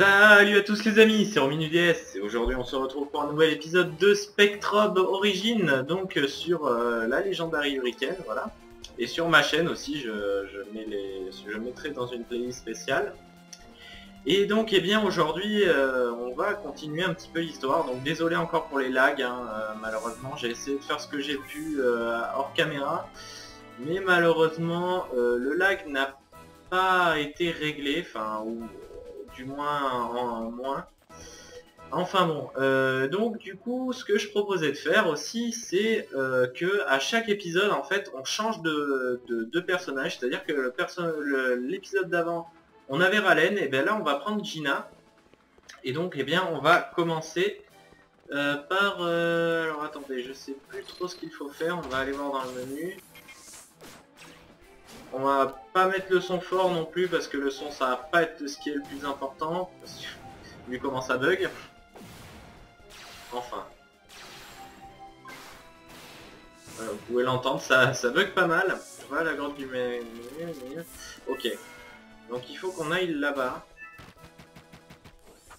Salut à tous les amis, c'est RominUDS et aujourd'hui on se retrouve pour un nouvel épisode de Spectrob Origin, donc sur la Legendary Hurricane, voilà. Et sur ma chaîne aussi, je mettrai dans une playlist spéciale. Et donc eh bien aujourd'hui on va continuer un petit peu l'histoire, donc désolé encore pour les lags, hein, malheureusement j'ai essayé de faire ce que j'ai pu hors caméra, mais malheureusement le lag n'a pas été réglé, enfin ou du moins en moins. Enfin bon, donc du coup ce que je proposais de faire aussi c'est que à chaque épisode en fait on change de personnage, c'est à dire que l'épisode d'avant on avait Ralen, et bien là on va prendre Gina, et donc eh bien on va commencer par alors attendez, je sais plus trop ce qu'il faut faire, on va aller voir dans le menu. On va pas mettre le son fort non plus parce que le son ça va pas être ce qui est le plus important, vu comment ça bug. Enfin. Voilà, vous pouvez l'entendre, ça bug pas mal. Voilà la grotte du Ok. Donc il faut qu'on aille là-bas.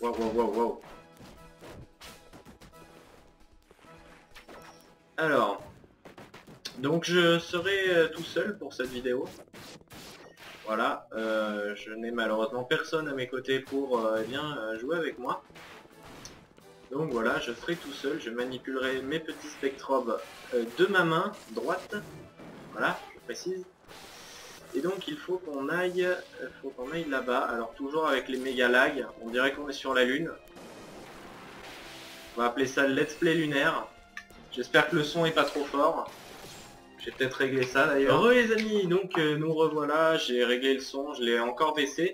Waouh, waouh, waouh, waouh. Alors. Donc je serai tout seul pour cette vidéo. Voilà. Je n'ai malheureusement personne à mes côtés pour jouer avec moi. Donc voilà, je ferai tout seul, je manipulerai mes petits spectrobes de ma main droite. Voilà, je précise. Et donc il faut qu'on aille, là-bas. Alors toujours avec les méga lags, on dirait qu'on est sur la lune. On va appeler ça le let's play lunaire. J'espère que le son est pas trop fort. J'ai peut-être réglé ça d'ailleurs. Heureux les amis, donc nous revoilà, j'ai réglé le son, je l'ai encore baissé.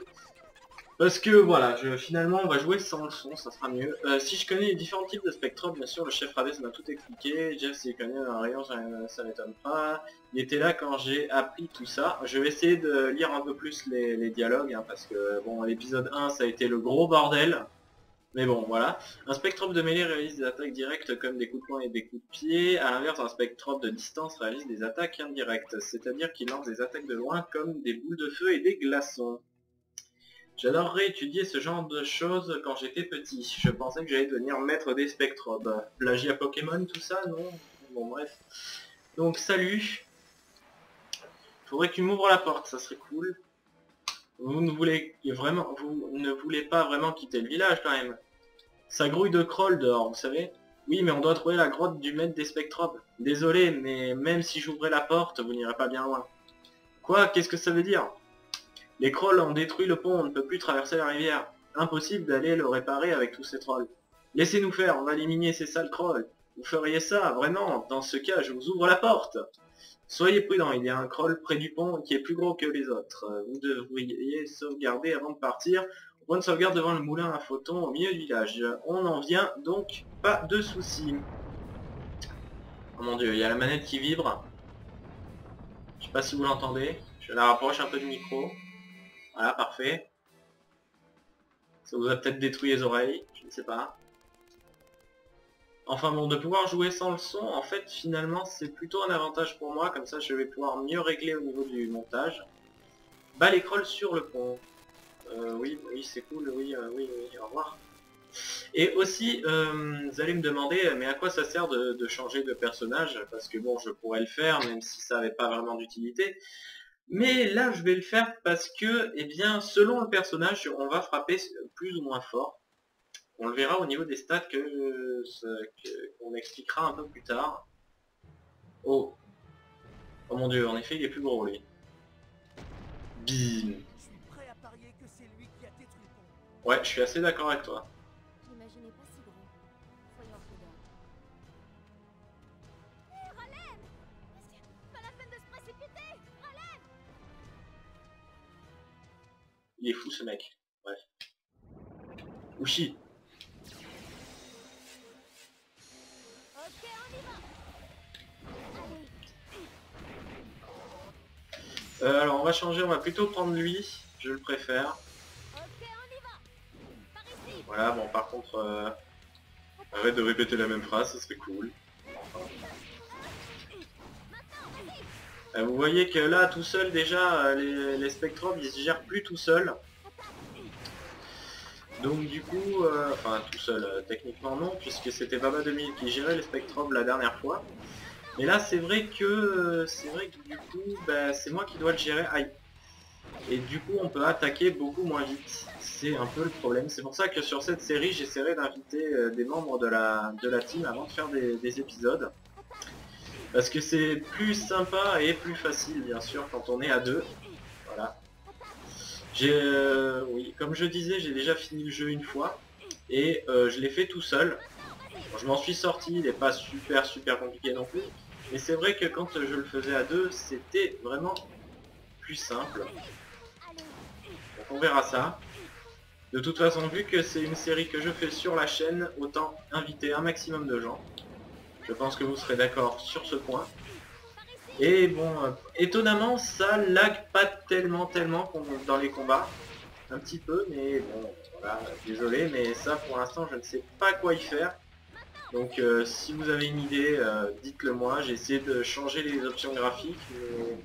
Parce que voilà, finalement on va jouer sans le son, ça sera mieux. Si je connais les différents types de spectrobes, bien sûr le chef Radès m'a tout expliqué. Jeff s'il connaît un rayon, ça m'étonne pas. Il était là quand j'ai appris tout ça. Je vais essayer de lire un peu plus les dialogues, hein, parce que bon, l'épisode 1 ça a été le gros bordel. Mais bon, voilà. Un spectrobe de mêlée réalise des attaques directes comme des coups de poing et des coups de pied. A l'inverse, un spectrobe de distance réalise des attaques indirectes, c'est-à-dire qu'il lance des attaques de loin comme des boules de feu et des glaçons. J'adorerais étudier ce genre de choses quand j'étais petit. Je pensais que j'allais devenir maître des spectrobes. Plagiat Pokémon, tout ça, non? Bon, bref. Donc, salut. Faudrait que tu m'ouvres la porte, ça serait cool. Vous ne voulez pas vraiment quitter le village, quand même. Ça grouille de crawl dehors, vous savez? Oui, mais on doit trouver la grotte du maître des spectrobes. Désolé, mais même si j'ouvrais la porte, vous n'irez pas bien loin. Quoi? Qu'est-ce que ça veut dire? Les trolls ont détruit le pont, on ne peut plus traverser la rivière. Impossible d'aller le réparer avec tous ces trolls. Laissez-nous faire, on va éliminer ces sales trolls. Vous feriez ça, vraiment? Dans ce cas, je vous ouvre la porte. Soyez prudents, il y a un troll près du pont qui est plus gros que les autres. Vous devriez sauvegarder avant de partir. Bonne sauvegarde devant le moulin à photons au milieu du village. On en vient, donc pas de soucis. Oh mon dieu, il y a la manette qui vibre. Je sais pas si vous l'entendez. Je la rapproche un peu du micro. Voilà, parfait. Ça vous a peut-être détruit les oreilles, je ne sais pas. Enfin bon, de pouvoir jouer sans le son, en fait, finalement, c'est plutôt un avantage pour moi. Comme ça, je vais pouvoir mieux régler au niveau du montage. Bah, les crolls sur le pont. Oui, oui, c'est cool, oui, oui, oui, au revoir. Et aussi, vous allez me demander, mais à quoi ça sert de changer de personnage? Parce que bon, je pourrais le faire, même si ça n'avait pas vraiment d'utilité. Mais là, je vais le faire parce que, eh bien, selon le personnage, on va frapper plus ou moins fort. On le verra au niveau des stats qu'on expliquera un peu plus tard. Oh. Oh mon dieu, en effet, il est plus gros, lui. Bim. Ouais, je suis assez d'accord avec toi. J'imaginais pas si grand. Soyons prudents. Hé, Ralen! Pas la peine de se précipiter! Ralen! Il est fou, ce mec. Bref. Uchi. Ok, on y va! Allez. Alors, on va changer, on va plutôt prendre lui. Je le préfère. Ok, on y va! Par ici! Voilà, bon, par contre... Arrête de répéter la même phrase, ça serait cool. Vous voyez que là, tout seul, déjà, les spectrobes, ils se gèrent plus tout seuls. Donc du coup, enfin tout seul, techniquement non, puisque c'était Baba 2000 qui gérait le Spectrum la dernière fois. Mais là c'est vrai que du coup, bah, c'est moi qui dois le gérer. Aïe. Et du coup on peut attaquer beaucoup moins vite. C'est un peu le problème. C'est pour ça que sur cette série j'essaierai d'inviter des membres de la team avant de faire des épisodes. Parce que c'est plus sympa et plus facile bien sûr quand on est à deux. Voilà. Oui, comme je disais, j'ai déjà fini le jeu une fois. Et je l'ai fait tout seul. Bon, je m'en suis sorti, il n'est pas super compliqué non plus. Mais c'est vrai que quand je le faisais à deux, c'était vraiment plus simple. Donc on verra ça. De toute façon, vu que c'est une série que je fais sur la chaîne, autant inviter un maximum de gens. Je pense que vous serez d'accord sur ce point. Et bon, étonnamment, ça lag pas tellement dans les combats. Un petit peu, mais bon, voilà, désolé, mais ça pour l'instant je ne sais pas quoi y faire. Donc si vous avez une idée, dites-le moi. J'ai essayé de changer les options graphiques, mais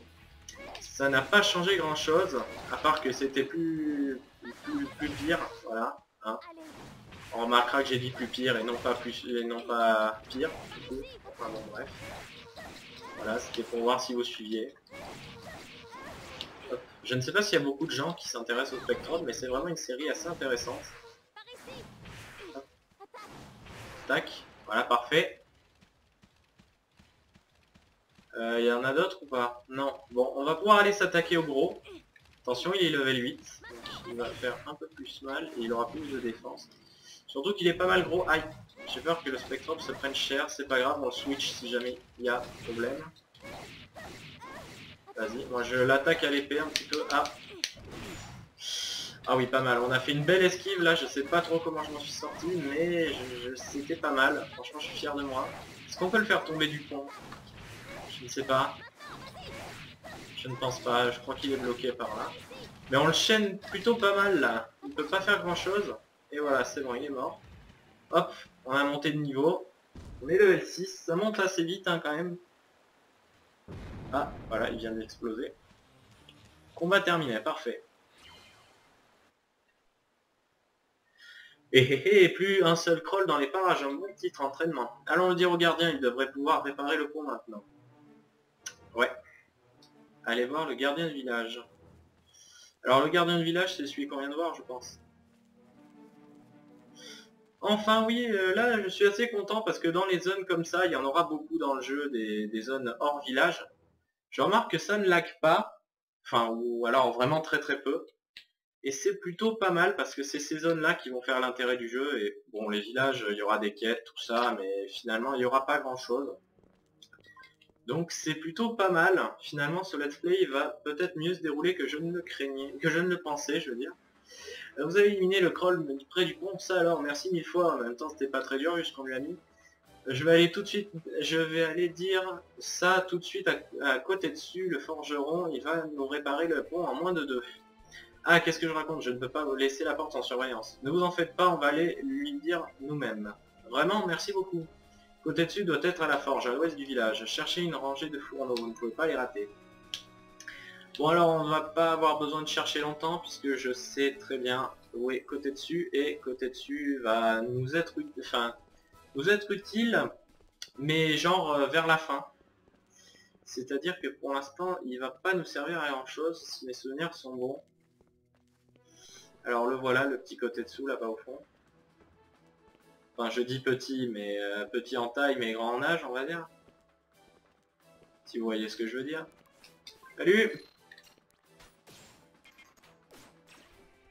ça n'a pas changé grand chose, à part que c'était plus pire, voilà. Hein. On remarquera que j'ai dit plus pire et non pas pire, du coup. Enfin bon bref. Voilà, c'était pour voir si vous suiviez. Hop. Je ne sais pas s'il y a beaucoup de gens qui s'intéressent au Spectrum, mais c'est vraiment une série assez intéressante. Hop. Tac, voilà, parfait. Il y en a d'autres ou pas? Non. Bon, on va pouvoir aller s'attaquer au gros. Attention, il est level 8, donc il va faire un peu plus mal et il aura plus de défense. Surtout qu'il est pas mal gros. Aïe, j'ai peur que le Spectrum se prenne cher, c'est pas grave, on le switch si jamais il y a problème. Vas-y, moi je l'attaque à l'épée un petit peu. Ah. Ah oui, pas mal. On a fait une belle esquive là, je sais pas trop comment je m'en suis sorti, mais c'était pas mal. Franchement, je suis fier de moi. Est-ce qu'on peut le faire tomber du pont? Je ne sais pas. Je ne pense pas, je crois qu'il est bloqué par là. Mais on le chaîne plutôt pas mal là. Il ne peut pas faire grand chose. Et voilà, c'est bon, il est mort. Hop, on a monté de niveau. On est level 6, ça monte assez vite hein, quand même. Ah, voilà, il vient d'exploser. Combat terminé, parfait. Et plus un seul crawl dans les parages, un bon titre entraînement. Allons le dire au gardien, il devrait pouvoir réparer le pont maintenant. Ouais. Allez voir le gardien de village. Alors le gardien de village, c'est celui qu'on vient de voir, je pense. Enfin oui, là je suis assez content parce que dans les zones comme ça, il y en aura beaucoup dans le jeu, des zones hors village. Je remarque que ça ne lag pas, enfin ou alors vraiment très peu. Et c'est plutôt pas mal parce que c'est ces zones-là qui vont faire l'intérêt du jeu. Et bon, les villages, il y aura des quêtes, tout ça, mais finalement il n'y aura pas grand-chose. Donc c'est plutôt pas mal. Finalement ce let's play va peut-être mieux se dérouler que je ne le craignais, que je ne le pensais, je veux dire. Vous avez éliminé le crawl près du pont, ça alors, merci 1000 fois, en même temps c'était pas très dur vu ce qu'on lui a mis. Je vais aller tout de suite, je vais aller dire ça tout de suite à côté dessus, le forgeron, il va nous réparer le pont en moins de 2. Ah, qu'est-ce que je raconte? Je ne peux pas vous laisser la porte en surveillance. Ne vous en faites pas, on va aller lui dire nous-mêmes. Vraiment, merci beaucoup. Côté dessus doit être à la forge, à l'ouest du village. Cherchez une rangée de fourneaux, vous ne pouvez pas les rater. Bon alors on ne va pas avoir besoin de chercher longtemps puisque je sais très bien où est côté dessus et côté dessus va nous être utile mais genre vers la fin. C'est-à-dire que pour l'instant il va pas nous servir à grand chose si mes souvenirs sont bons. Alors le voilà, le petit côté dessous là-bas au fond. Enfin je dis petit mais petit en taille mais grand en âge on va dire. Si vous voyez ce que je veux dire. Salut!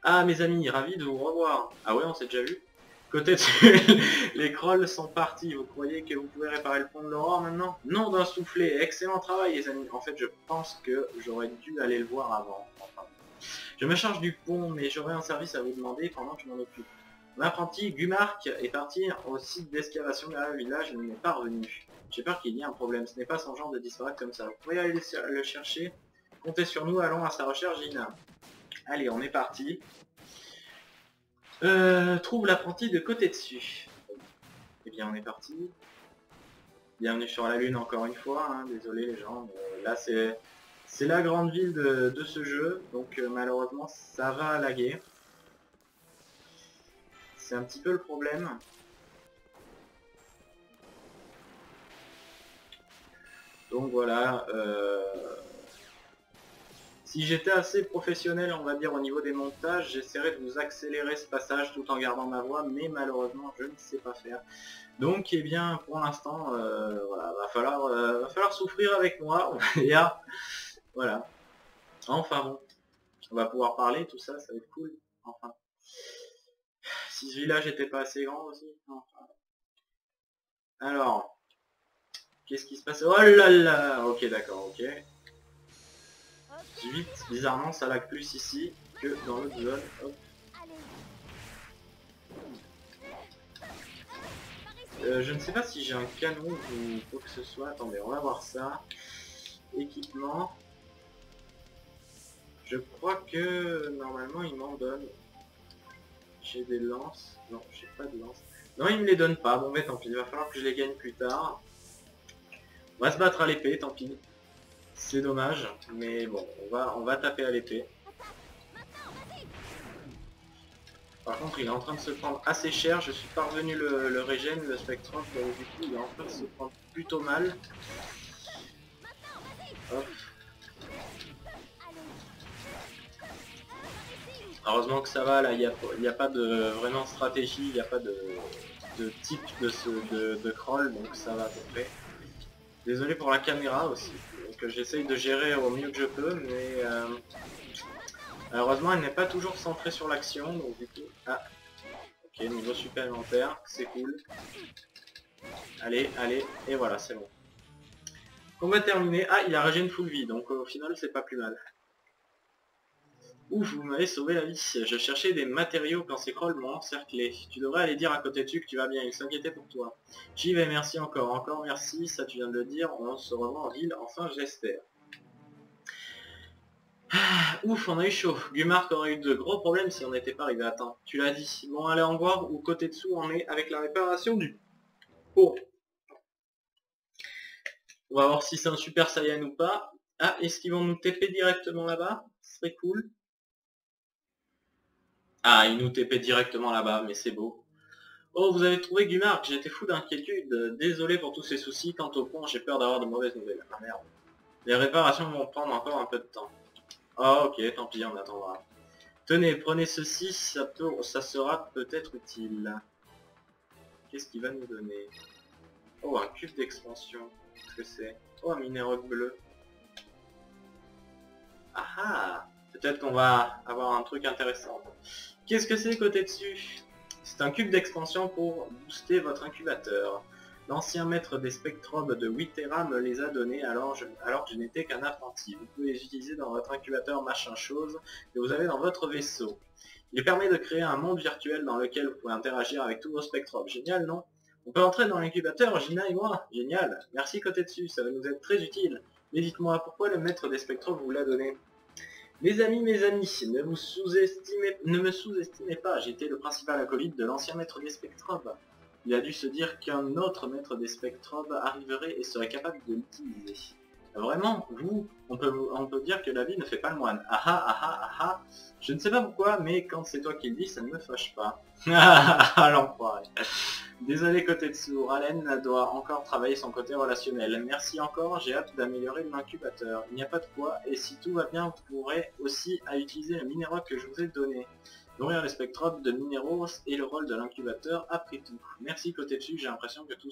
Ah mes amis, ravi de vous revoir. Ah ouais, on s'est déjà vu. Côté dessus, les crolls sont partis. Vous croyez que vous pouvez réparer le pont de l'aurore maintenant? Non d'un soufflet. Excellent travail les amis. En fait, je pense que j'aurais dû aller le voir avant. Enfin, je me charge du pont, mais j'aurais un service à vous demander pendant que je m'en occupe. Mon apprenti Gumark est parti au site d'excavation derrière le village, mais il n'est pas revenu. J'ai peur qu'il y ait un problème. Ce n'est pas son genre de disparaître comme ça. Vous pouvez aller le chercher. Comptez sur nous, allons à sa recherche, Gina. Allez, on est parti. Trouve l'apprenti de côté dessus. Eh bien, on est parti. Bienvenue sur la Lune encore une fois. Hein. Désolé les gens. Mais là, c'est la grande ville de ce jeu. Donc, malheureusement, ça va laguer. C'est un petit peu le problème. Donc voilà, si j'étais assez professionnel, on va dire, au niveau des montages, j'essaierais de vous accélérer ce passage tout en gardant ma voix, mais malheureusement, je ne sais pas faire. Donc, eh bien, pour l'instant, voilà, va falloir souffrir avec moi, on va dire. Voilà. Enfin bon, on va pouvoir parler, tout ça, ça va être cool. Enfin. Si ce village était pas assez grand aussi. Enfin. Alors, qu'est-ce qui se passe? Oh là là. Ok, d'accord, ok. 18, bizarrement ça lag plus ici que dans l'autre zone. Hop. Je ne sais pas si j'ai un canon ou quoi que ce soit. Attendez, on va voir ça. Équipement. Je crois que normalement il m'en donne. J'ai des lances. Non, j'ai pas de lances. Non, il me les donne pas. Bon, mais tant pis, il va falloir que je les gagne plus tard. On va se battre à l'épée, tant pis. C'est dommage, mais bon, on va taper à l'épée. Par contre, il est en train de se prendre assez cher. Je suis parvenu le régène, le spectrum, donc du coup, il est en train de se prendre plutôt mal. Hop. Heureusement que ça va, là, il n'y a pas de vraiment stratégie, il n'y a pas de type de crawl, donc ça va à peu près. Désolé pour la caméra aussi, que j'essaye de gérer au mieux que je peux, mais malheureusement elle n'est pas toujours centrée sur l'action, donc du coup... Ah, ok, niveau supplémentaire, c'est cool. Allez, allez, et voilà, c'est bon. Combat terminé. Ah, il a régéné full vie, donc au final c'est pas plus mal. Ouf, vous m'avez sauvé la vie. Je cherchais des matériaux quand ces crolls m'ont encerclé. Tu devrais aller dire à côté dessus que tu vas bien, il s'inquiétait pour toi. J'y vais, merci encore. Encore merci, ça tu viens de le dire. On se revoit en ville, enfin j'espère. Ah, ouf, on a eu chaud. Gumark aurait eu de gros problèmes si on n'était pas arrivé à temps. Tu l'as dit. Bon, allez, en voir où côté dessous on est avec la réparation du pont. On va voir si c'est un Super Saiyan ou pas. Ah, est-ce qu'ils vont nous TP directement là-bas? Ce serait cool. Ah, ils nous TP directement là-bas, mais c'est beau. Oh, vous avez trouvé Gumark, j'étais fou d'inquiétude. Désolé pour tous ces soucis. Quant au pont, j'ai peur d'avoir de mauvaises nouvelles. Ah merde. Les réparations vont prendre encore un peu de temps. Ah ok, tant pis, on attendra. Tenez, prenez ceci, ça sera peut-être utile. Qu'est-ce qu'il va nous donner? Oh, un cube d'expansion. Qu'est-ce que c'est? Oh, un minéraux bleu. Ah ah! Peut-être qu'on va avoir un truc intéressant. Qu'est-ce que c'est côté dessus? C'est un cube d'expansion pour booster votre incubateur. L'ancien maître des spectrobes de Witera me les a donnés alors que je n'étais qu'un apprenti. Vous pouvez les utiliser dans votre incubateur machin chose que vous avez dans votre vaisseau. Il permet de créer un monde virtuel dans lequel vous pouvez interagir avec tous vos spectrobes. Génial, non? On peut entrer dans l'incubateur, Gina et moi. Génial. Merci côté dessus, ça va nous être très utile. Mais dites-moi, pourquoi le maître des spectrobes vous l'a donné? Mes amis, ne me sous-estimez pas, j'étais le principal acolyte de l'ancien maître des spectrobes. Il a dû se dire qu'un autre maître des spectrobes arriverait et serait capable de l'utiliser. Vraiment, on peut dire que la vie ne fait pas le moine. Ah ah ah ah ah ah. Je ne sais pas pourquoi, mais quand c'est toi qui le dis, ça ne me fâche pas. Ah l'enfoiré. Désolé côté dessous, Ralen doit encore travailler son côté relationnel. Merci encore, j'ai hâte d'améliorer l'incubateur. Il n'y a pas de quoi, et si tout va bien, vous pourrez aussi à utiliser le minéraux que je vous ai donné. Nourrir les spectrobes de minéraux et le rôle de l'incubateur après tout. Merci côté dessus, j'ai l'impression que tout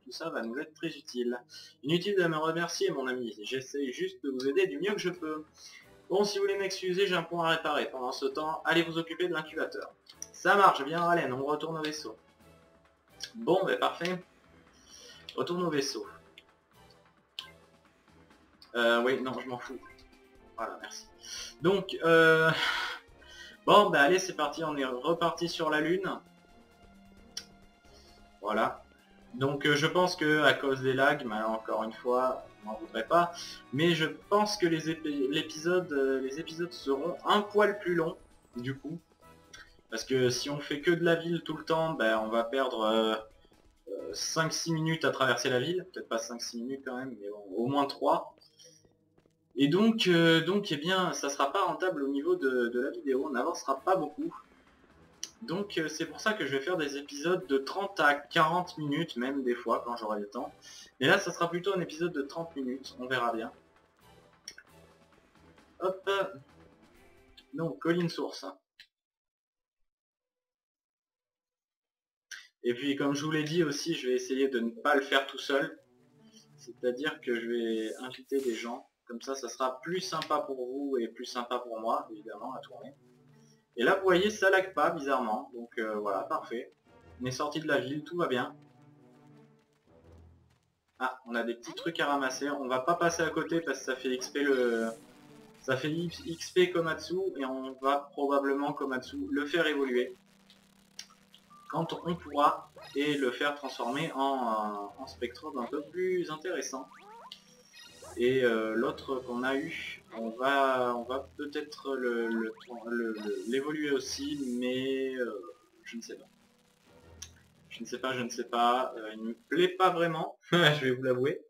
ça va nous être très utile. Inutile de me remercier mon ami, j'essaie juste de vous aider du mieux que je peux. Bon, si vous voulez m'excuser, j'ai un point à réparer. Pendant ce temps, allez vous occuper de l'incubateur. Ça marche, bien Ralen, on retourne au vaisseau. Bon, ben parfait. Retourne au vaisseau. Oui, non, je m'en fous. Voilà, merci. Donc, bon, ben allez, c'est parti, on est reparti sur la Lune. Voilà. Donc, je pense que à cause des lags, mais alors, encore une fois, je m'en voudrais pas. Mais je pense que les épisodes seront un poil plus longs, du coup. Parce que si on fait que de la ville tout le temps, ben on va perdre 5-6 minutes à traverser la ville. Peut-être pas 5-6 minutes quand même, mais bon, au moins 3. Et donc eh bien, ça sera pas rentable au niveau de la vidéo. On n'avancera pas beaucoup. Donc c'est pour ça que je vais faire des épisodes de 30 à 40 minutes, même des fois quand j'aurai le temps. Et là ça sera plutôt un épisode de 30 minutes, on verra bien. Hop. Donc colline source. Et puis comme je vous l'ai dit aussi, je vais essayer de ne pas le faire tout seul. C'est-à-dire que je vais inviter des gens. Comme ça sera plus sympa pour vous et plus sympa pour moi, évidemment, à tourner. Et là, vous voyez, ça lag pas, bizarrement. Donc voilà, parfait. On est sorti de la ville, tout va bien. Ah, on a des petits trucs à ramasser. On va pas passer à côté parce que ça fait XP ça fait XP Komatsu et on va probablement Komatsu le faire évoluer quand on pourra et le faire transformer en spectrobe un peu plus intéressant. Et l'autre qu'on a eu, on va peut-être l'évoluer aussi, mais je ne sais pas. Je ne sais pas, il me plaît pas vraiment, je vais vous l'avouer.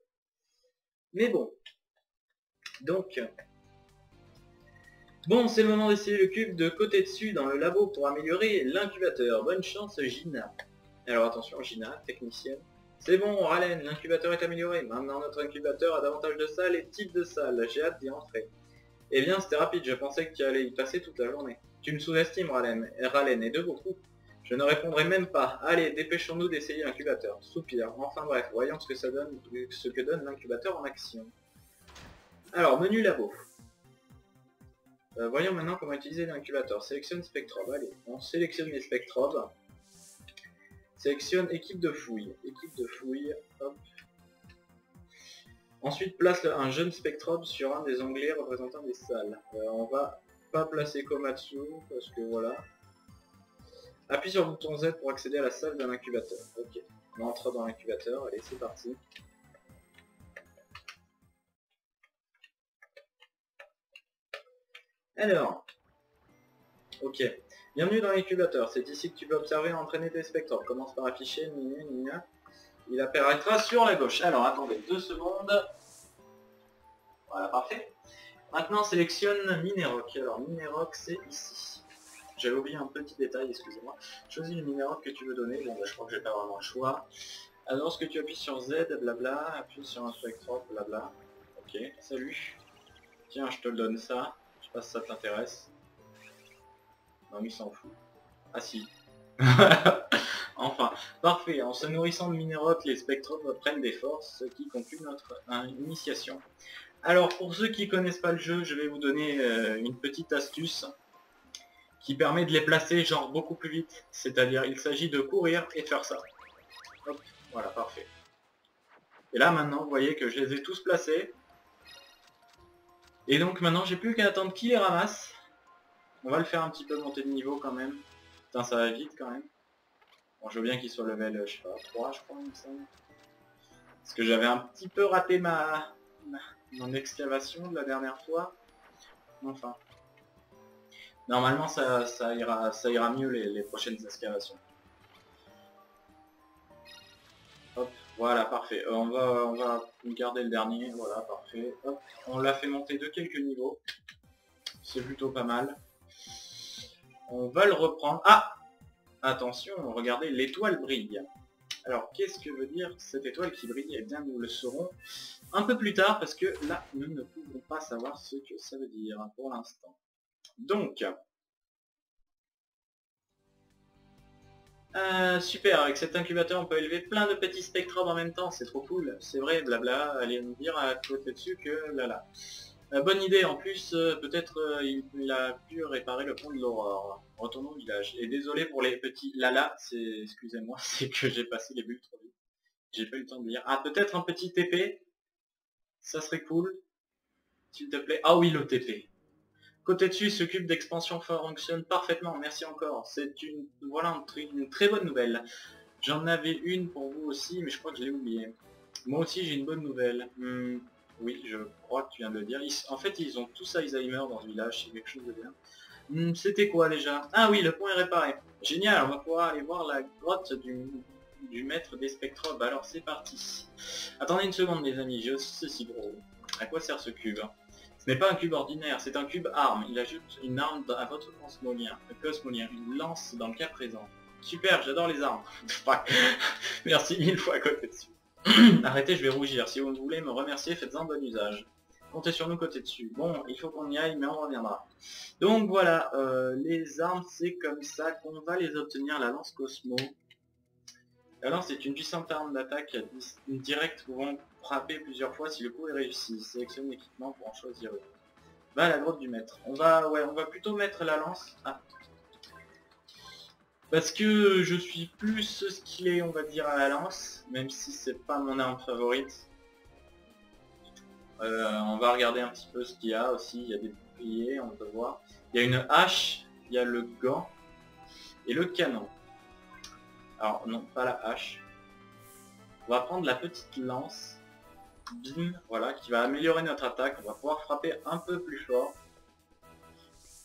Mais bon. Donc, bon, c'est le moment d'essayer le cube de côté dessus dans le labo pour améliorer l'incubateur. Bonne chance, Gina. Alors attention, Gina, technicienne. C'est bon, Ralen, l'incubateur est amélioré. Maintenant, notre incubateur a davantage de salles et types de salles. J'ai hâte d'y entrer. Eh bien, c'était rapide, je pensais que tu allais y passer toute la journée. Tu me sous-estimes, Ralen, et de beaucoup. Je ne répondrai même pas. Allez, dépêchons-nous d'essayer l'incubateur. Soupir. Enfin bref, voyons ce que donne l'incubateur en action. Alors, menu labo. Voyons maintenant comment utiliser l'incubateur. Sélectionne spectrobe. Allez, on sélectionne les spectrobes. Sélectionne équipe de fouille. Équipe de fouille, hop. Ensuite, place un jeune spectrobe sur un des onglets représentant des salles. On va pas placer Komatsu, parce que voilà. Appuie sur le bouton Z pour accéder à la salle d'un incubateur. Ok, on entre dans l'incubateur, allez, c'est parti. Alors, ok. Bienvenue dans l'incubateur, c'est ici que tu peux observer et entraîner tes spectrobes. Commence par afficher, il apparaîtra sur la gauche. Alors, attendez 2 secondes. Voilà, parfait. Maintenant, sélectionne Minerock. Alors, Minerock, c'est ici. J'avais oublié un petit détail, excusez-moi. Choisis le Minerock que tu veux donner. Bon, bah, je crois que j'ai pas vraiment le choix. Alors, lorsque tu appuies sur Z, blabla, appuie sur un spectrobe, blabla. Ok, salut. Tiens, je te le donne ça. Je sais pas si ça t'intéresse. Non, mais il s'en fout. Ah si. Enfin, parfait. En se nourrissant de Minerock, les spectrobes prennent des forces, ce qui conclut notre initiation. Alors, pour ceux qui connaissent pas le jeu, je vais vous donner une petite astuce qui permet de les placer genre beaucoup plus vite. C'est-à-dire, il s'agit de courir et de faire ça. Hop, voilà, parfait. Et là, maintenant, vous voyez que je les ai tous placés. Et donc, maintenant, j'ai plus qu'à attendre qui les ramasse. On va le faire un petit peu monter de niveau quand même. Putain, ça va vite quand même. Bon, je veux bien qu'il soit level, je sais pas, 3, je crois, il me semble. Parce que j'avais un petit peu raté mon excavation de la dernière fois. Enfin. Normalement, ça ira mieux les prochaines excavations. Hop, voilà, parfait. On va garder le dernier, voilà, parfait. Hop, on l'a fait monter de quelques niveaux. C'est plutôt pas mal. On va le reprendre. Ah! Attention, regardez, l'étoile brille. Alors, qu'est-ce que veut dire cette étoile qui brille? Eh bien, nous le saurons un peu plus tard, parce que là, nous ne pouvons pas savoir ce que ça veut dire pour l'instant. Donc, super, avec cet incubateur, on peut élever plein de petits spectrobes en même temps, c'est trop cool. C'est vrai, blabla, allez me dire à côté dessus que là. Bonne idée, en plus, peut-être il a pu réparer le pont de l'aurore. Retournons au village. Et désolé pour les petits lala, excusez-moi, c'est que j'ai passé les bulles trop vite. J'ai pas eu le temps de lire. Ah, peut-être un petit TP. Ça serait cool. S'il te plaît. Ah oui, le TP. Côté dessus, ce cube d'expansion fonctionne parfaitement. Merci encore. C'est voilà une très bonne nouvelle. J'en avais une pour vous aussi, mais je crois que je l'ai oublié. Moi aussi, j'ai une bonne nouvelle. Oui, je crois que tu viens de le dire. En fait, ils ont tous Alzheimer dans ce village, c'est quelque chose de bien. C'était quoi déjà? Ah oui, le pont est réparé. Génial, on va pouvoir aller voir la grotte du maître des spectrobes. Alors c'est parti. Attendez une seconde les amis, j'ai aussi ceci gros. À quoi sert ce cube? Ce n'est pas un cube ordinaire, c'est un cube arme. Il ajoute une arme à votre cosmolien, une lance dans le cas présent. Super, j'adore les armes. Merci 1000 fois à côté dessus. Arrêtez, je vais rougir. Si vous voulez me remercier, faites-en bon usage. Comptez sur nous côté dessus. Bon, il faut qu'on y aille, mais on reviendra. Donc voilà, les armes, c'est comme ça qu'on va les obtenir. La lance Cosmo. La lance est une puissante arme d'attaque directe pouvant frapper plusieurs fois si le coup est réussi. Sélectionne l'équipement pour en choisir une. Va à la grotte du maître. On va plutôt mettre la lance. Ah. Parce que je suis plus skillé, on va dire, à la lance, même si c'est pas mon arme favorite. On va regarder un petit peu ce qu'il y a aussi. Il y a des boucliers, on peut voir. Il y a une hache, il y a le gant et le canon. Alors non, pas la hache. On va prendre la petite lance. Bim, voilà, qui va améliorer notre attaque. On va pouvoir frapper un peu plus fort.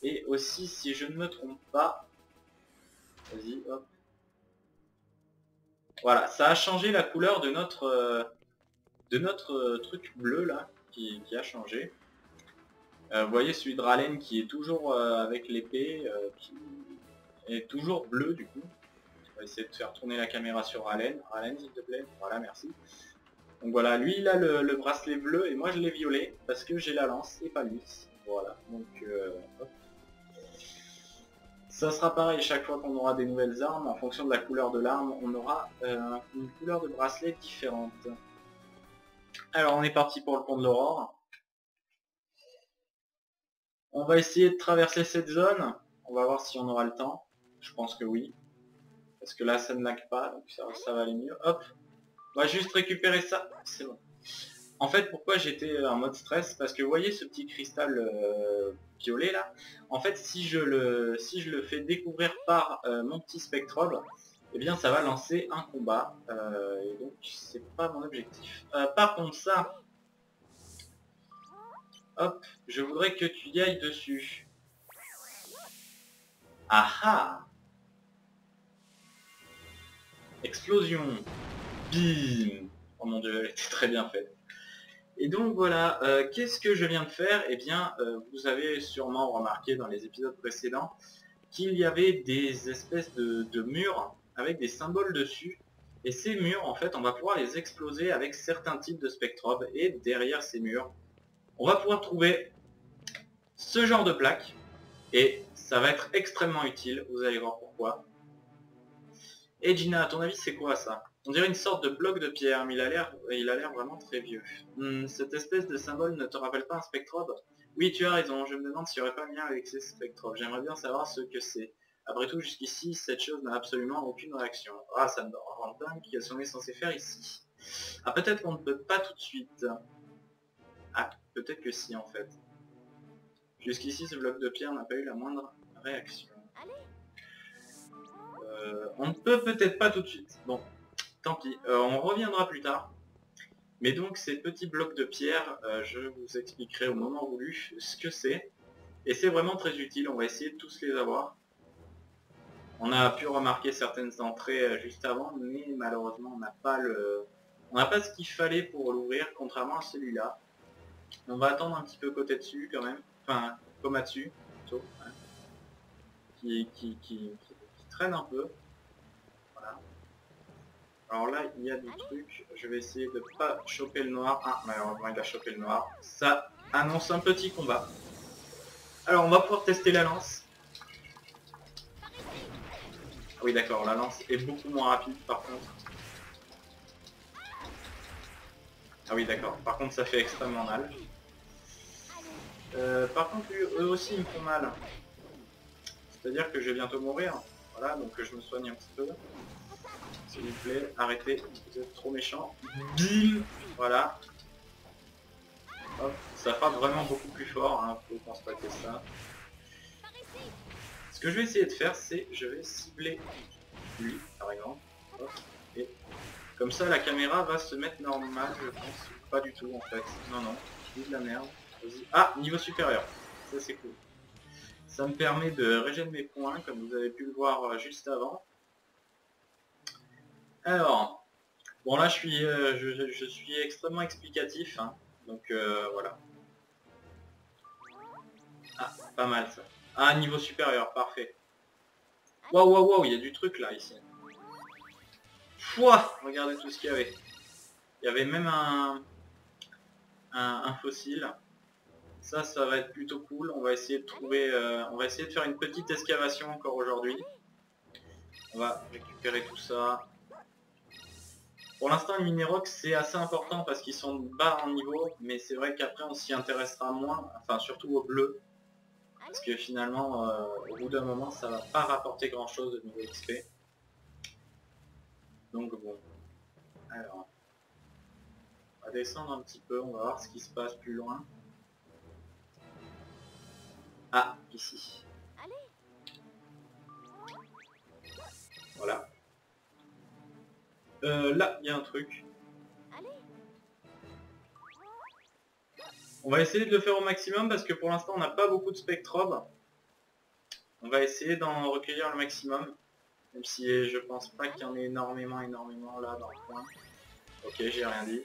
Et aussi, si je ne me trompe pas... Vas-y, hop. Voilà, ça a changé la couleur de notre truc bleu là, qui a changé. Vous voyez celui de Ralen qui est toujours avec l'épée, qui est toujours bleu du coup. On va essayer de faire tourner la caméra sur Ralen. Ralen s'il te plaît, voilà, merci. Donc voilà, lui il a le bracelet bleu et moi je l'ai violet parce que j'ai la lance et pas lui. Voilà, donc hop. Ça sera pareil chaque fois qu'on aura des nouvelles armes, en fonction de la couleur de l'arme, on aura une couleur de bracelet différente. Alors on est parti pour le pont de l'Aurore. On va essayer de traverser cette zone, on va voir si on aura le temps. Je pense que oui. Parce que là ça ne lag pas, donc ça va aller mieux. Hop, on va juste récupérer ça, c'est bon. En fait, pourquoi j'étais en mode stress? Parce que vous voyez ce petit cristal violet là. En fait, si je le fais découvrir par mon petit spectrobe, eh bien ça va lancer un combat. Et donc c'est pas mon objectif. Par contre ça, hop, je voudrais que tu y ailles dessus. Ah ah! Explosion! Bim! Oh mon dieu, elle était très bien faite. Et donc voilà, qu'est-ce que je viens de faire? Eh bien, vous avez sûrement remarqué dans les épisodes précédents qu'il y avait des espèces de murs avec des symboles dessus. Et ces murs, en fait, on va pouvoir les exploser avec certains types de spectrobes. Et derrière ces murs, on va pouvoir trouver ce genre de plaque. Et ça va être extrêmement utile, vous allez voir pourquoi. Et Gina, à ton avis, c'est quoi ça? On dirait une sorte de bloc de pierre, mais il a l'air vraiment très vieux. Cette espèce de symbole ne te rappelle pas un spectrobe? Oui, tu as raison, je me demande s'il n'y aurait pas un lien avec ces spectrobes. J'aimerais bien savoir ce que c'est. Après tout, jusqu'ici, cette chose n'a absolument aucune réaction. Ah, ça me rend dingue, qu'est-ce qu'on est censé faire ici? Ah, peut-être qu'on ne peut pas tout de suite. Ah, peut-être que si, en fait. Jusqu'ici, ce bloc de pierre n'a pas eu la moindre réaction. On ne peut peut-être pas tout de suite. Bon, tant pis. On reviendra plus tard. Mais donc ces petits blocs de pierre, je vous expliquerai au moment voulu ce que c'est. Et c'est vraiment très utile, on va essayer de tous les avoir. On a pu remarquer certaines entrées juste avant, mais malheureusement on n'a pas ce qu'il fallait pour l'ouvrir, contrairement à celui-là. On va attendre un petit peu côté dessus quand même, enfin comme dessus plutôt, hein, qui traîne un peu. Voilà. Alors là, il y a des trucs, je vais essayer de pas choper le noir. Ah, malheureusement, il a chopé le noir. Ça annonce un petit combat. Alors, on va pouvoir tester la lance. Ah oui, d'accord, la lance est beaucoup moins rapide, par contre. Ah oui, d'accord, par contre, ça fait extrêmement mal. Par contre, eux aussi, ils me font mal. C'est-à-dire que je vais bientôt mourir. Voilà, donc je me soigne un petit peu. S'il vous plaît, arrêtez, vous êtes trop méchants. Bim. Voilà. Hop, ça frappe vraiment beaucoup plus fort, hein, faut constater ça. Ce que je vais essayer de faire, c'est je vais cibler lui, par exemple. Hop, et comme ça, la caméra va se mettre normale, je pense. Pas du tout, en fait. Non, non, je dis de la merde. Ah, niveau supérieur. Ça, c'est cool. Ça me permet de régénérer mes points, comme vous avez pu le voir juste avant. Alors, bon là je suis, je suis extrêmement explicatif, hein, donc voilà. Ah, pas mal ça. Ah, niveau supérieur, parfait. Waouh, waouh, waouh, il y a du truc là, ici. Pouah, regardez tout ce qu'il y avait. Il y avait même un fossile. Ça va être plutôt cool. On va essayer de trouver... on va essayer de faire une petite excavation encore aujourd'hui. On va récupérer tout ça. Pour l'instant, les minerocs, c'est assez important parce qu'ils sont bas en niveau. Mais c'est vrai qu'après, on s'y intéressera moins. Enfin, surtout au bleu. Parce que finalement, au bout d'un moment, ça va pas rapporter grand-chose au niveau XP. Donc bon. Alors, on va descendre un petit peu. On va voir ce qui se passe plus loin. Ah, ici. Voilà. Là, il y a un truc. On va essayer de le faire au maximum parce que pour l'instant, on n'a pas beaucoup de spectrobes. On va essayer d'en recueillir le maximum. Même si je pense pas qu'il y en ait énormément là dans le coin. Ok, j'ai rien dit.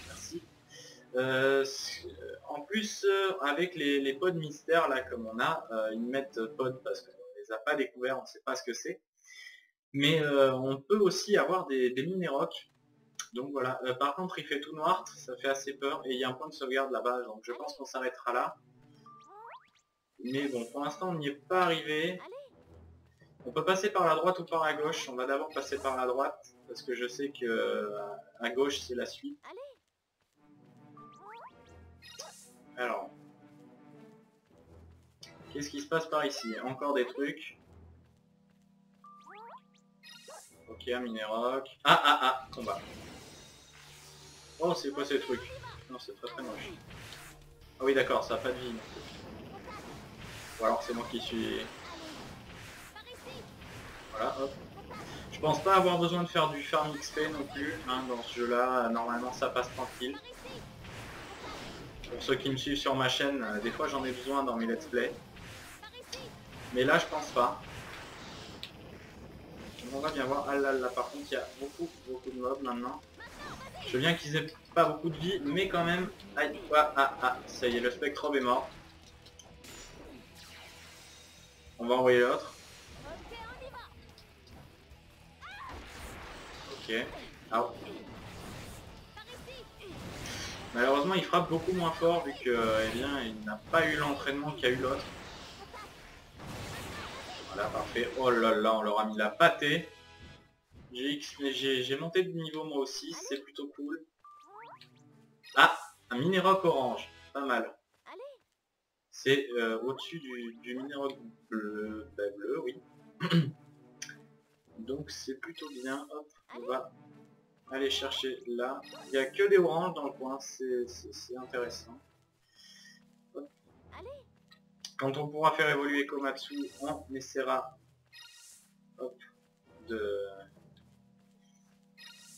Merci. En plus, avec les pods mystères là comme on a, ils mettent pods parce qu'on les a pas découverts, on ne sait pas ce que c'est. Mais on peut aussi avoir des minerocs. Donc voilà. Par contre, il fait tout noir, ça fait assez peur. Et il y a un point de sauvegarde là-bas, donc je pense qu'on s'arrêtera là. Mais bon, pour l'instant, on n'y est pas arrivé. On peut passer par la droite ou par la gauche. On va d'abord passer par la droite parce que je sais que à gauche c'est la suite. Alors, qu'est-ce qui se passe par ici? Encore des trucs. Ok, un mineroc. Ah ah ah, combat. Oh, c'est quoi ces trucs? Non, c'est très très moche. Ah oui, d'accord, ça n'a pas de vie. Ou alors c'est moi qui suis... Voilà, hop. Je pense pas avoir besoin de faire du farm XP non plus, hein, dans ce jeu-là. Normalement, ça passe tranquille. Pour ceux qui me suivent sur ma chaîne, des fois j'en ai besoin dans mes let's play. Mais là, je pense pas. On va bien voir. Ah là là, par contre, il y a beaucoup de mobs maintenant. Je veux bien qu'ils aient pas beaucoup de vie, mais quand même... Aïe, ah, ah, ah, ça y est, le spectrobe est mort. On va envoyer l'autre. Ok. Ah. Malheureusement, il frappe beaucoup moins fort vu que, eh bien, il n'a pas eu l'entraînement qu'a eu l'autre. Voilà, parfait. Oh là là, on leur a mis la pâtée. J'ai monté de niveau moi aussi, c'est plutôt cool. Ah, un mineroc orange, pas mal. C'est au-dessus du mineroc bleu, bleu, oui. Donc c'est plutôt bien. Hop, on va aller chercher là. Il n'y a que des oranges dans le coin, c'est intéressant. Hop. Quand on pourra faire évoluer Komatsu, on essaiera hop,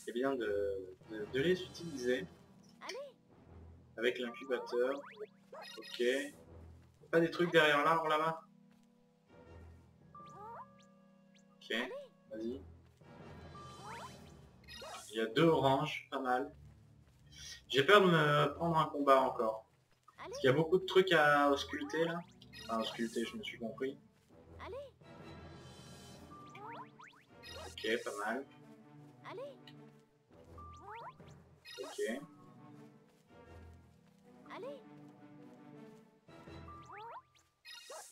eh bien de les utiliser avec l'incubateur. Ok. Pas des trucs derrière l'arbre là-bas? Ok, vas-y. Il y a deux oranges, pas mal. J'ai peur de me prendre un combat encore. Parce qu'il y a beaucoup de trucs à ausculter là. Enfin, ausculter, je me suis compris. Ok, pas mal. Ok.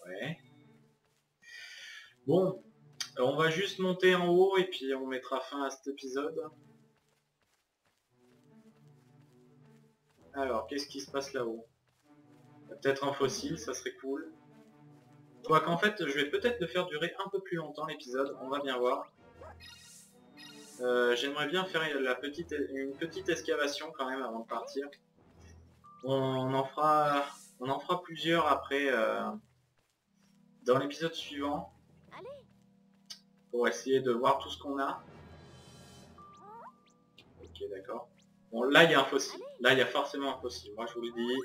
Ouais. Bon, on va juste monter en haut et puis on mettra fin à cet épisode. Alors, qu'est-ce qui se passe là-haut? Peut-être un fossile, ça serait cool. Quoique en fait, je vais peut-être le faire durer un peu plus longtemps l'épisode, on va bien voir. J'aimerais bien faire une petite excavation quand même avant de partir. On en fera plusieurs après dans l'épisode suivant. Pour essayer de voir tout ce qu'on a. Ok, d'accord. Bon, là, il y a un fossile. Là, il y a forcément un fossile. Moi, je vous le dis,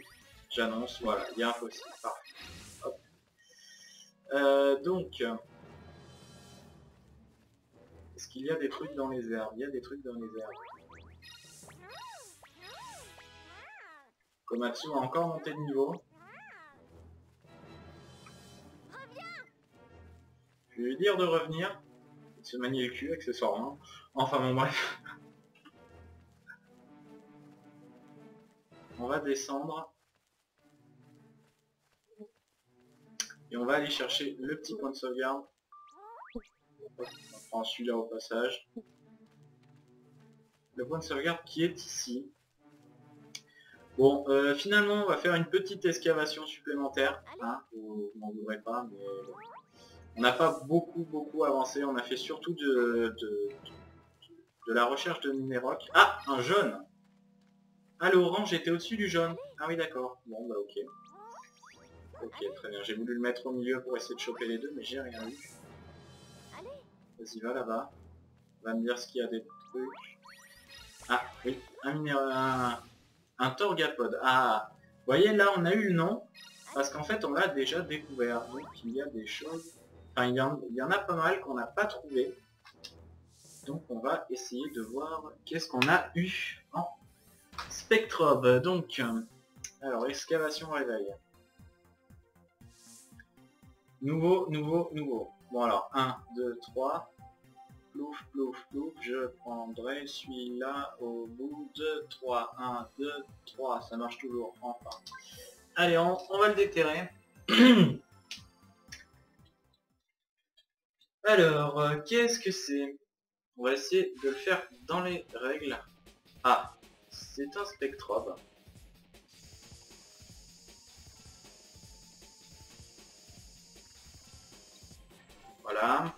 j'annonce, voilà, il y a un fossile. Parfait. Hop. Donc, est-ce qu'il y a des trucs dans les herbes? Il y a des trucs dans les herbes. Komatsu a encore monté de niveau. Je vais lui dire de revenir. De se manier le cul accessoirement. Enfin bon bref. On va descendre. Et on va aller chercher le petit point de sauvegarde. On prend celui-là au passage. Le point de sauvegarde qui est ici. Bon, finalement, on va faire une petite excavation supplémentaire. Hein, vous m'en voudrez pas, mais on n'a pas beaucoup avancé. On a fait surtout de la recherche de minéroc. Ah, un jaune. Ah, le orange était au-dessus du jaune. Ah oui, d'accord. Bon, bah ok. Ok, très bien. J'ai voulu le mettre au milieu pour essayer de choper les deux, mais j'ai rien eu. Vas-y, va là-bas. Va me dire ce qu'il y a des trucs. Ah, oui. Un torgapode. Ah, vous voyez, là, on a eu le nom. Parce qu'en fait, on l'a déjà découvert. Donc, il y a des choses... Enfin, il y en a pas mal qu'on n'a pas trouvé. Donc, on va essayer de voir qu'est-ce qu'on a eu en spectrobe. Donc, alors, excavation réveil. Nouveau. Bon, alors, 1, 2, 3. Plouf, plouf, plouf. Je prendrai celui-là au bout de 3. 1, 2, 3. Ça marche toujours. Enfin. Allez, on va le déterrer. Alors, qu'est-ce que c'est? On va essayer de le faire dans les règles. Ah, c'est un spectrobe. Voilà.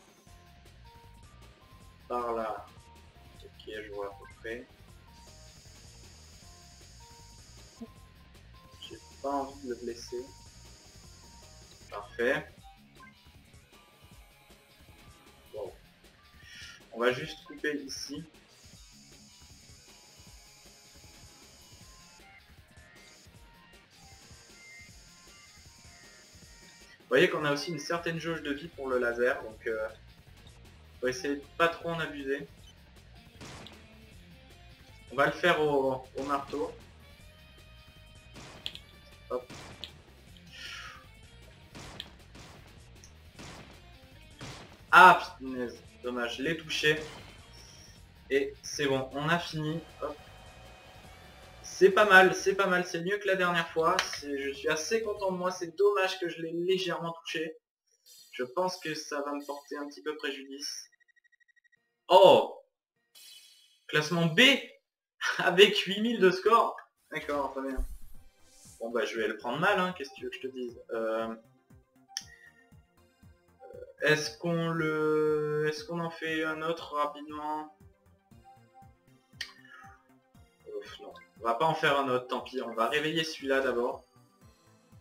Par là. Ok, je vois à peu près. J'ai pas envie de le blesser. Parfait. Bon. On va juste couper ici. Vous voyez qu'on a aussi une certaine jauge de vie pour le laser, donc faut essayer de pas trop en abuser. On va le faire au marteau. Hop. Ah punaise, dommage, je l'ai touché. Et c'est bon, on a fini. Hop. C'est pas mal, c'est mieux que la dernière fois. Je suis assez content de moi, c'est dommage que je l'ai légèrement touché. Je pense que ça va me porter un petit peu préjudice. Oh! Classement B avec 8000 de score. D'accord, très bien. Bon bah je vais le prendre mal, hein, qu'est-ce que tu veux que je te dise. Est-ce qu'on en fait un autre rapidement? Ouf, non. On va pas en faire un autre, tant pis. On va réveiller celui-là d'abord.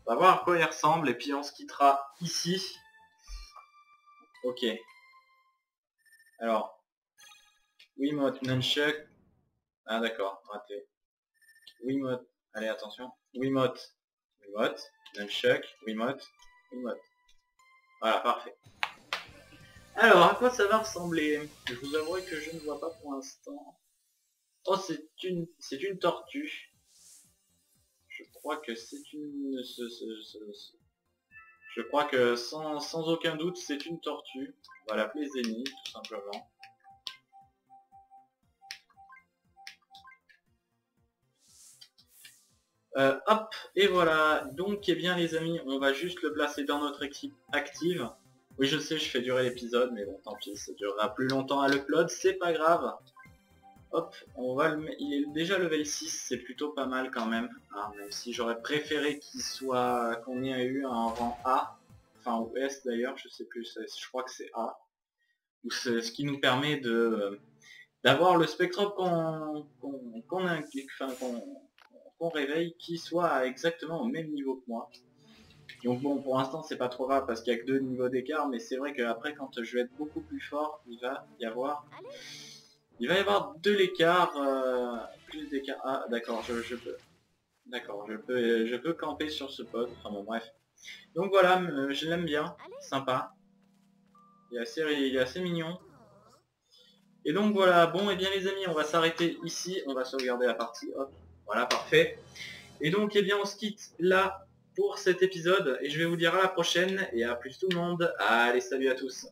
On va voir à quoi il ressemble et puis on se quittera ici. Ok. Alors. Wiimote, Nunchuck. Ah d'accord, raté. Wiimote. Allez, attention. Wiimote. Wiimote. Nunchuck. Wiimote. Wiimote. Voilà, parfait. Alors, à quoi ça va ressembler? Je vous avouerai que je ne vois pas pour l'instant. Oh, c'est une tortue. Je crois que c'est une... Je crois que sans aucun doute, c'est une tortue. On va l'appeler Zeni, tout simplement. Hop, et voilà. Donc, eh bien, les amis, on va juste le placer dans notre équipe active. Oui, je sais, je fais durer l'épisode, mais bon, tant pis, ça durera plus longtemps à l'upload, c'est pas grave. Hop, on va le mettre. Il est déjà level 6, c'est plutôt pas mal quand même. Hein, même si j'aurais préféré qu'on ait eu un rang A. Enfin, ou S d'ailleurs, je sais plus, je crois que c'est A. Ce qui nous permet d'avoir le spectrum qu'on réveille qui soit exactement au même niveau que moi. Donc bon, pour l'instant c'est pas trop grave parce qu'il y a que 2 niveaux d'écart, mais c'est vrai qu'après quand je vais être beaucoup plus fort, il va y avoir 2 l'écart, plus d'écart. Ah d'accord, je peux. D'accord, je peux camper sur ce pod. Enfin bon bref. Donc voilà, je l'aime bien, sympa. Il est assez mignon. Et donc voilà, bon et bien les amis, on va s'arrêter ici, on va sauvegarder la partie, hop, voilà, parfait. Et donc, eh bien, on se quitte là pour cet épisode, et je vais vous dire à la prochaine, et à plus tout le monde. Allez, salut à tous.